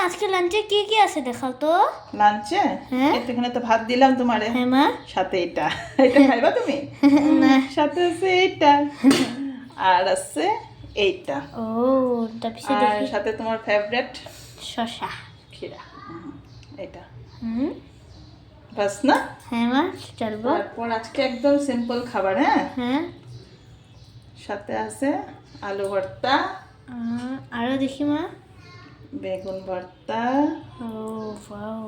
আজকে লাঞ্চে কি কি আছে দেখাও তো। লাঞ্চে হ্যাঁ এখানে তো ভাত দিলাম তোমারে, হ্যাঁ মা। সাথে এটা এটা খাইবা তুমি? না। সাথে আছে এইটা আর আছে এইটা, ও তারপরে আর দেখি সাথে তোমার ফেভারিট শসা। খিরা। এটা হুম বাস না? হ্যাঁ মা চলবো। তারপর আজকে একদম সিম্পল খাবার। হ্যাঁ, হ্যাঁ সাথে আছে আলু ভর্তা, আরো দেখি মা। বেগুন ভর্তা। ও ওয়াও।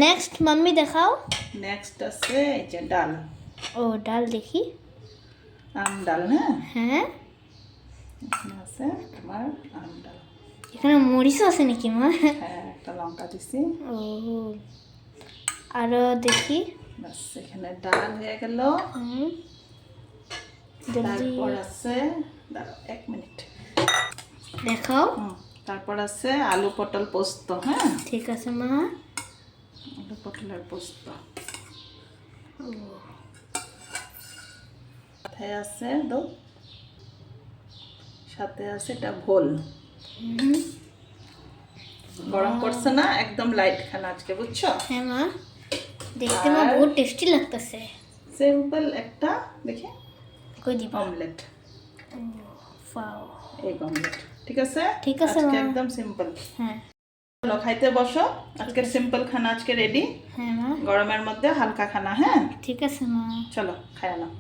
নেক্সট মাম্মি দেখাও। নেক্সট আছে এই যে ডাল, ও ডাল দেখি। আম ডাল। হ্যাঁ, হ্যাঁ এখানে আছে তোমার আম ডাল। এখানে মরিচও আছে নাকি মা? হ্যাঁ, একটা লঙ্কা দিছি। ও আরো দেখি। বাস এখানে ডাল হয়ে গেল। জলদি তারপর আছে, দাঁড়াও 1 মিনিট দেখাও। তারপর আছে আলু পটল পোস্ত। হ্যাঁ, ঠিক আছে মা। আলু পটলের পোস্ত। সাথে আছে সাথে আছে এটা ভোল। গরম করছে না, একদম লাইট খানা আজকে, বুঝছো? হ্যাঁ মা দেখতে মা বহুত টেস্টি লাগতেছে। সিম্পল একটা দেখি কই দিবা? অমলেট। ওয়াও এই অমলেট ঠিক আছে। ঠিক আছে আজকে মা। একদম সিম্পল। হ্যাঁ চলো খাইতে বসো, আজকের সিম্পল খানা আজকে রেডি। হ্যাঁ মা গরমের মধ্যে হালকা খানা। হ্যাঁ ঠিক আছে মা। চলো খাই নাও।